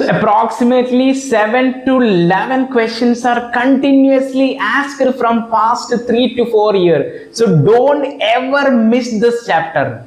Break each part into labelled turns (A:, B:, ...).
A: Approximately 7 to 11 questions are continuously asked from past 3 to 4 years. So don't ever miss this chapter.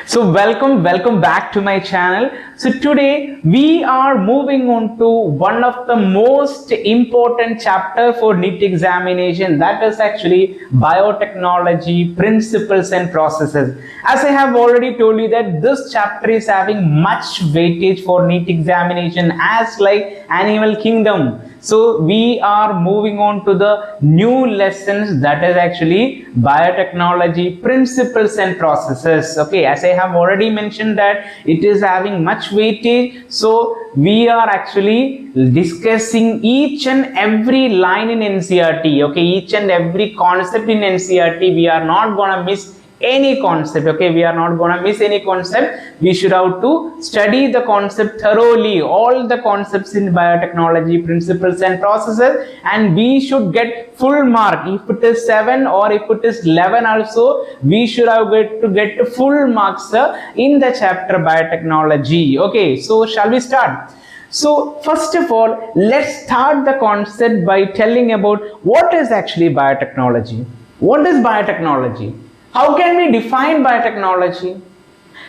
A: So welcome back to my channel. So today we are moving on to one of the most important chapter for NEET examination, that is actually biotechnology principles and processes. As I have already told you that this chapter is having much weightage for NEET examination as like animal kingdom. So we are moving on to the new lessons, that is actually biotechnology principles and processes. Okay, as I have already mentioned that it is having much weightage, so we are actually discussing each and every line in NCERT. Okay, each and every concept in NCERT. We are not gonna miss any concept. Okay, we are not going to miss any concept. We should have to study the concept thoroughly, all the concepts in biotechnology principles and processes, and we should get full mark. If it is 7 or if it is 11 also, we should have to get full marks in the chapter biotechnology. Okay, so shall we start? So first of all, let's start the concept by telling about what is actually biotechnology. What is biotechnology? How can we define biotechnology?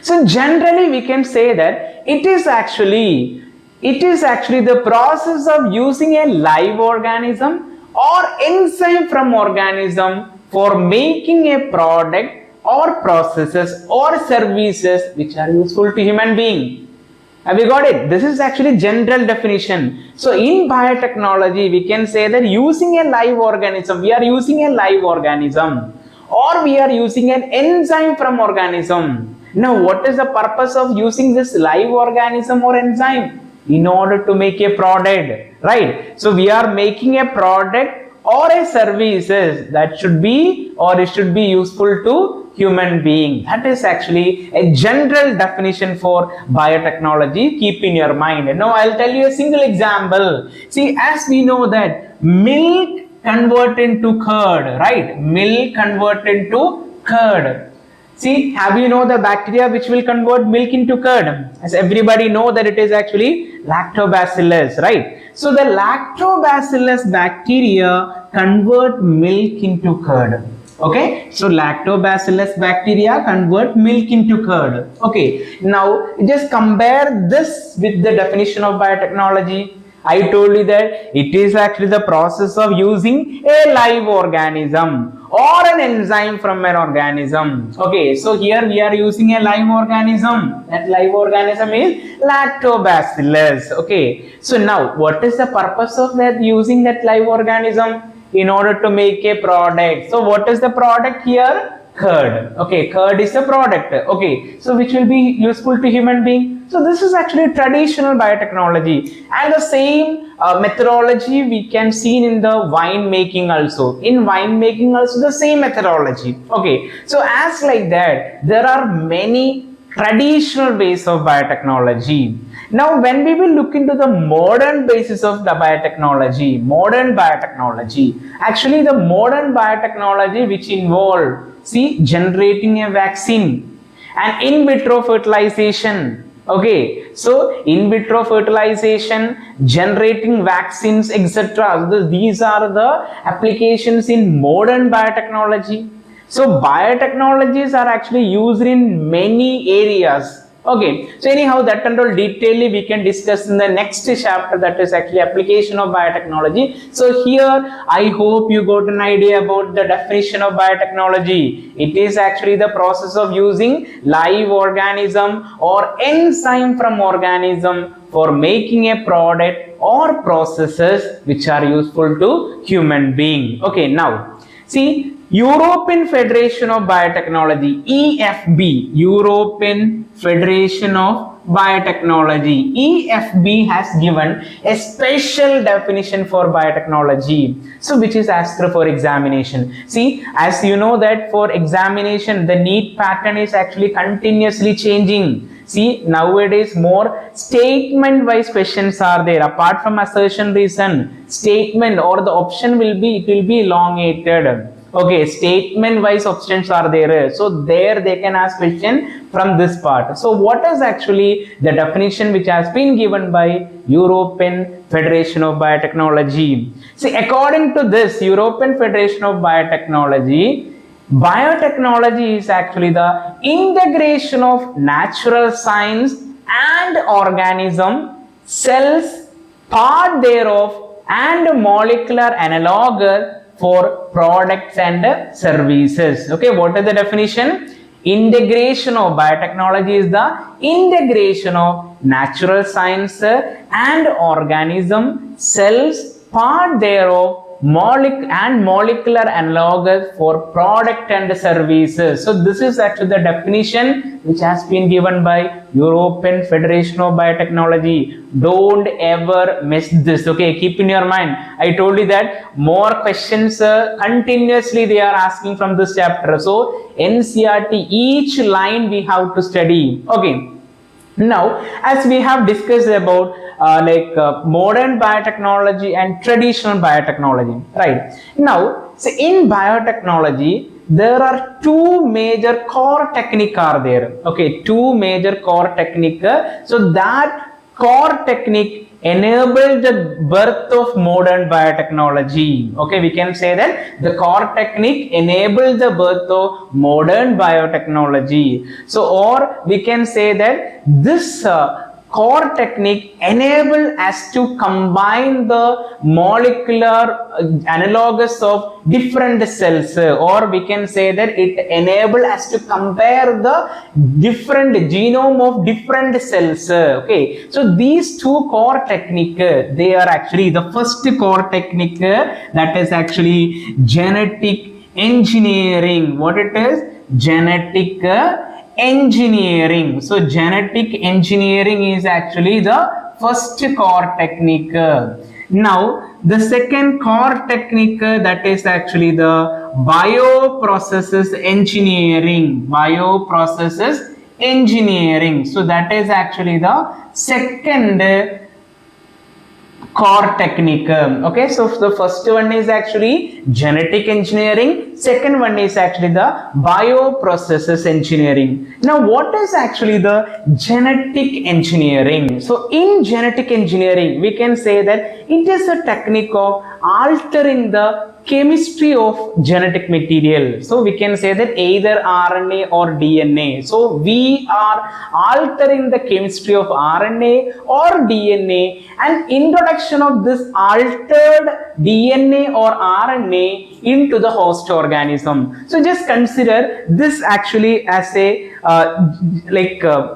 A: So generally we can say that it is actually the process of using a live organism or enzyme from organism for making a product or processes or services which are useful to human being. Have you got it? This is actually general definition. So in biotechnology we can say that using a live organism, we are using a live organism, or we are using an enzyme from organism. Now what is the purpose of using this live organism or enzyme? In order to make a product, right? So we are making a product or a services that should be, or it should be useful to human being. That is actually a general definition for biotechnology. Keep in your mind. Now I'll tell you a single example. See, as we know that milk convert into curd, right? Milk convert into curd. See, have you know the bacteria which will convert milk into curd? As everybody know that it is actually lactobacillus, right? So the lactobacillus bacteria convert milk into curd. Okay, so lactobacillus bacteria convert milk into curd. Okay, now just compare this with the definition of biotechnology. I told you that it is actually the process of using a live organism or an enzyme from an organism. Okay, so here we are using a live organism. That live organism is lactobacillus. Okay, so now what is the purpose of that using that live organism? In order to make a product. So what is the product here? Curd. Okay, curd is the product. Okay, so which will be useful to human being. So this is actually traditional biotechnology, and the same methodology we can see in the wine making also. In wine making also the same methodology. Okay, so as like that, there are many traditional ways of biotechnology. Now when we will look into the modern basis of the biotechnology, actually the modern biotechnology which involve, see, generating a vaccine and in vitro fertilization. Okay, so in vitro fertilization, generating vaccines, etc. So these are the applications in modern biotechnology. So biotechnologies are actually used in many areas. Okay, so anyhow, that and all detailedly we can discuss in the next chapter, that is actually application of biotechnology. So here I hope you got an idea about the definition of biotechnology. It is actually the process of using live organism or enzyme from organism for making a product or processes which are useful to human being. Okay, now see, European Federation of Biotechnology, EFB, European Federation of Biotechnology, EFB has given a special definition for biotechnology, so which is asked for examination. See, as you know that for examination the NEET pattern is actually continuously changing. See, nowadays more statement wise questions are there. Apart from assertion reason, statement or the option will be, it will be elongated. Okay, statement wise options are there, so there they can ask question from this part. So what is actually the definition which has been given by European Federation of Biotechnology? See, according to this European Federation of Biotechnology, biotechnology is actually the integration of natural science and organism, cells, part thereof, and molecular analog for products and services. Okay, what is the definition? Integration of biotechnology is the integration of natural science and organism, cells, part thereof, molecular analogs for product and services. So this is actually the definition which has been given by European Federation of Biotechnology. Don't ever miss this. Okay, keep in your mind. I told you that more questions continuously they are asking from this chapter. So NCERT, each line we have to study. Okay. Now, as we have discussed about modern biotechnology and traditional biotechnology, right? Now, so in biotechnology, there are two major core technique are there. Okay, two major core technique. So that core technique enabled the birth of modern biotechnology. Okay, we can say that the core technique enabled the birth of modern biotechnology. So, or we can say that this core technique enable us to combine the molecular analogs of different cells, or we can say that it enable us to compare the different genome of different cells. Okay, so these two core technique, they are actually the first core technique, that is actually genetic engineering. What it is? Genetic engineering. So genetic engineering is actually the first core technique. Now the second core technique, that is actually the bioprocesses engineering. Bioprocesses engineering. So that is actually the second core technique. Okay, so the first one is actually genetic engineering, second one is actually the bioprocesses engineering. Now what is actually the genetic engineering? So in genetic engineering we can say that it is a technique of altering the chemistry of genetic material. So we can say that either RNA or DNA. So we are altering the chemistry of RNA or DNA, and introduction of this altered DNA or RNA into the host organism. So just consider this actually as a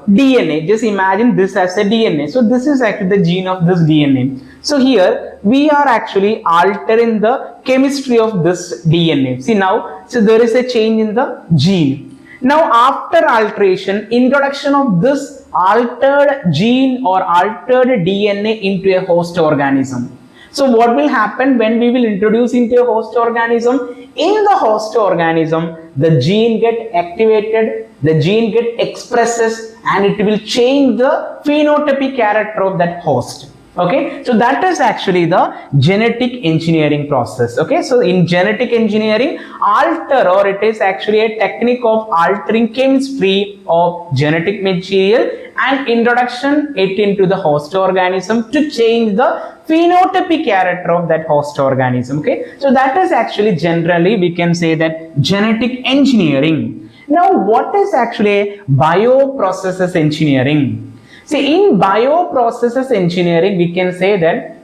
A: DNA. Just imagine this as a DNA. So this is actually the gene of this DNA. So here we are actually altering the chemistry of this DNA. See now, so there is a change in the gene. Now after alteration, introduction of this altered gene or altered DNA into a host organism. So what will happen when we will introduce into a host organism? In the host organism, the gene get activated, the gene get expresses, and it will change the phenotypic character of that host. Okay, so that is actually the genetic engineering process. Okay, so in genetic engineering, alter, or it is actually a technique of altering chemistry of genetic material and introduction it into the host organism to change the phenotypic character of that host organism. Okay, so that is actually generally we can say that genetic engineering. Now what is actually bioprocesses engineering? See, in bioprocesses engineering, we can say that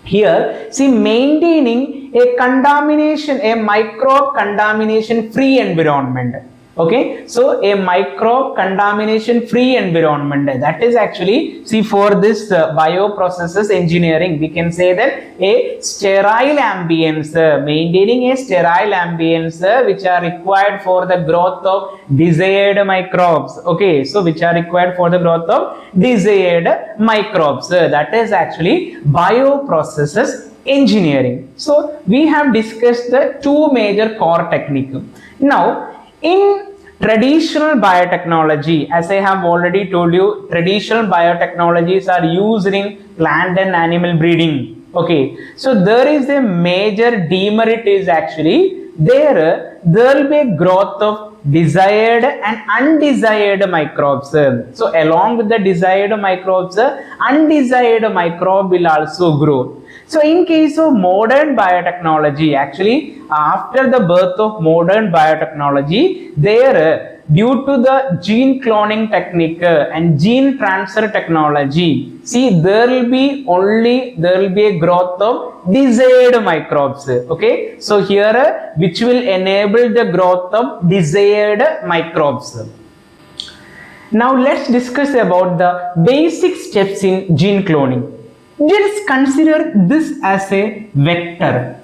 A: here, see, maintaining a contamination, a micro contamination free environment. Okay, so a micro contamination free environment, that is actually, see, for this bioprocesses engineering, we can say that a sterile ambience, maintaining a sterile ambience which are required for the growth of desired microbes. Okay, so which are required for the growth of desired microbes, that is actually bioprocesses engineering. So we have discussed the two major core techniques. Now in traditional biotechnology, as I have already told you, traditional biotechnologies are used in plant and animal breeding. Okay, so there is a major demerit is actually there will be a growth of desired and undesired microbes. So along with the desired microbes, undesired microbe will also grow. So in case of modern biotechnology, actually after the birth of modern biotechnology, due to the gene cloning technique and gene transfer technology, see there will be a growth of desired microbes. Okay, so here which will enable the growth of desired microbes. Now let's discuss about the basic steps in gene cloning. Just consider this as a vector.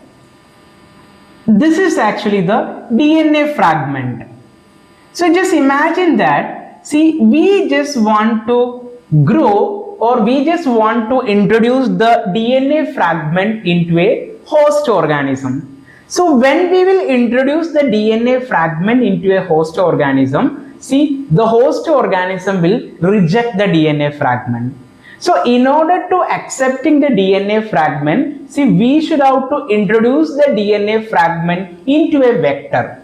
A: This is actually the DNA fragment. So just imagine that, see, we just want to grow or we just want to introduce the DNA fragment into a host organism. So when we will introduce the DNA fragment into a host organism, see, the host organism will reject the DNA fragment. So in order to accepting the DNA fragment, see, we should have to introduce the DNA fragment into a vector.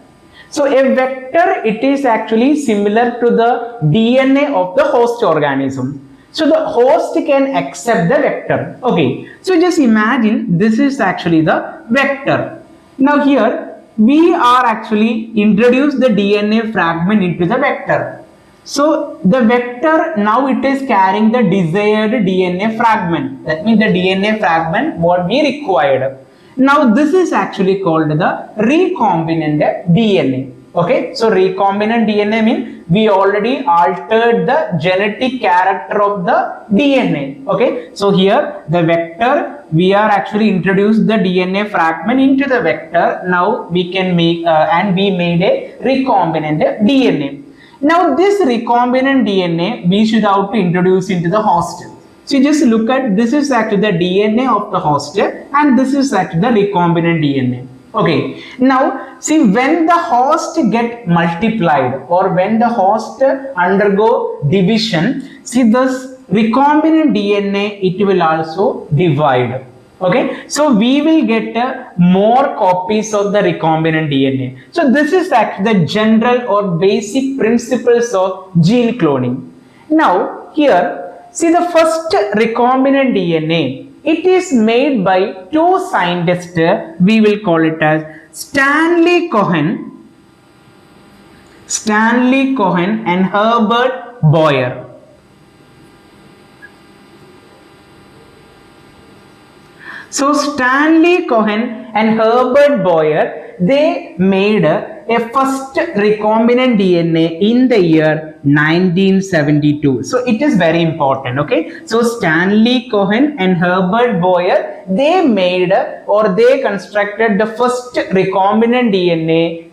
A: So a vector, it is actually similar to the DNA of the host organism. So the host can accept the vector. Okay, so just imagine this is actually the vector. Now here we are actually introduce the DNA fragment into the vector. So the vector now it is carrying the desired DNA fragment. That means the DNA fragment what we required. Now this is actually called the recombinant DNA. Okay, so recombinant DNA means we already altered the genetic character of the DNA. Okay, so here the vector we are actually introduced the DNA fragment into the vector. Now we can make and we made a recombinant DNA. Now this recombinant DNA we should have to introduce into the host. So you just look at this is actually the DNA of the host and this is actually the recombinant DNA. Okay, now see when the host get multiplied or when the host undergo division, see this recombinant DNA it will also divide. Okay, so we will get more copies of the recombinant DNA. So this is actually the general or basic principles of gene cloning. Now here, see the first recombinant DNA, it is made by two scientists. We will call it as Stanley Cohen and Herbert Boyer. So Stanley Cohen and Herbert Boyer, they made a first recombinant DNA in the year 1972. So it is very important. Okay, so Stanley Cohen and Herbert Boyer, they made or they constructed the first recombinant DNA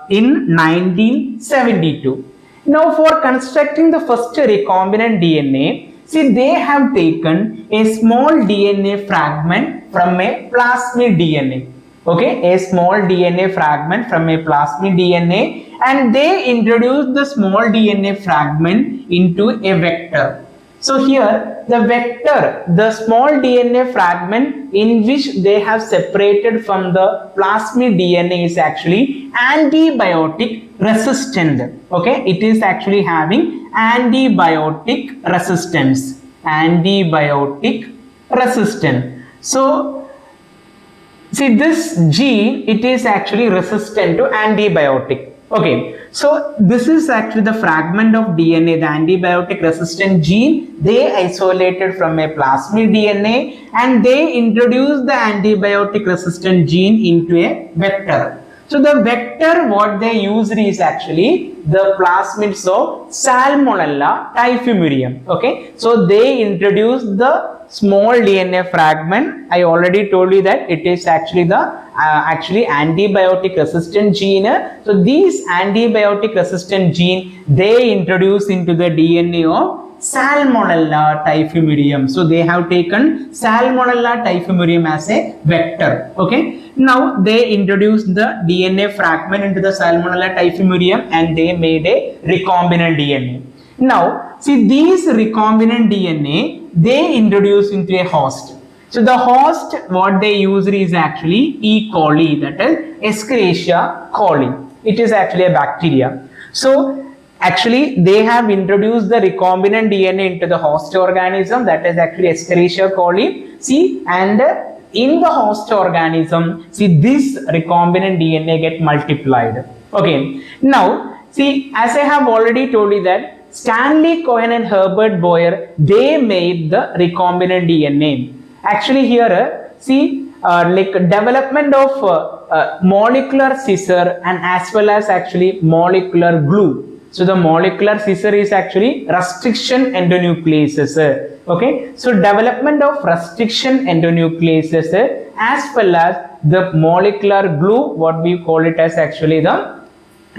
A: in 1972. Now for constructing the first recombinant DNA, see, they have taken a small DNA fragment from a plasmid DNA. Okay, a small DNA fragment from a plasmid DNA, and they introduced the small DNA fragment into a vector. So here the vector, the small DNA fragment in which they have separated from the plasmid DNA is actually antibiotic resistant. Okay, it is actually having antibiotic resistance. So see this gene, it is actually resistant to antibiotic. Okay, so this is actually the fragment of DNA, the antibiotic resistant gene. They isolated from a plasmid DNA and they introduced the antibiotic resistant gene into a vector. So the vector what they used is actually the plasmids of Salmonella typhimurium. Okay, so they introduced the small DNA fragment. I already told you that it is actually the antibiotic resistant gene. So these antibiotic resistant gene they introduce into the DNA of Salmonella typhimurium. So they have taken Salmonella typhimurium as a vector. Okay, now they introduced the DNA fragment into the Salmonella typhimurium and they made a recombinant DNA. Now see these recombinant DNA they introduce into a host. So the host what they use is actually E. coli, that is Escherichia coli. It is actually a bacteria. So actually they have introduced the recombinant DNA into the host organism, that is actually Escherichia coli. See, and in the host organism, see, this recombinant DNA get multiplied. Okay, now see, as I have already told you that Stanley Cohen and Herbert Boyer, they made the recombinant DNA. Actually here, see, like development of molecular scissor and as well as actually molecular glue. So the molecular scissor is actually restriction endonucleases. Okay, so development of restriction endonucleases as well as the molecular glue, what we call it as actually the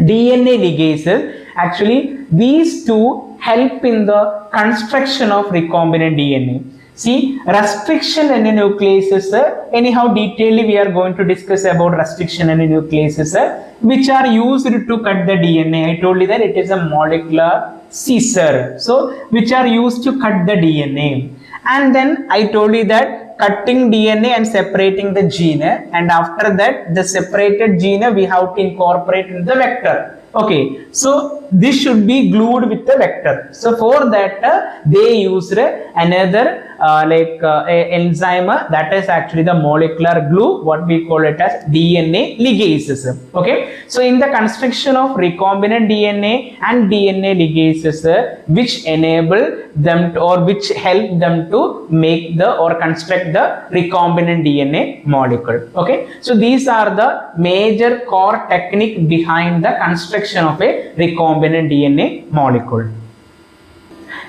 A: DNA ligases. Actually, these two help in the construction of recombinant DNA. See, restriction endonucleases, anyhow detailedly we are going to discuss about restriction endonucleases, which are used to cut the DNA. I told you that it is a molecular scissor, so which are used to cut the DNA. And then I told you that cutting DNA and separating the gene, and after that the separated gene we have to incorporate in the vector. Okay, so this should be glued with the vector. So for that they used another enzyme, that is actually the molecular glue, what we call it as DNA ligases. Okay, so in the construction of recombinant DNA and DNA ligases, which enable them to, or which help them to make the or construct the recombinant DNA molecule. Okay, so these are the major core technique behind the construction of a recombinant DNA molecule.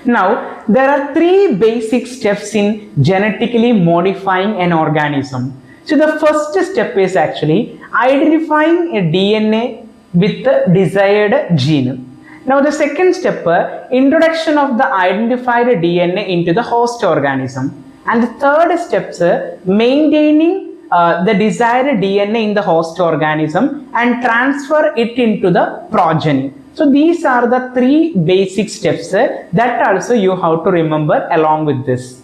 A: Now, there are three basic steps in genetically modifying an organism. So, the first step is actually identifying a DNA with the desired gene. Now, the second step, introduction of the identified DNA into the host organism. And the third step, maintaining the desired DNA in the host organism and transfer it into the progeny. So these are the three basic steps that also you have to remember along with this.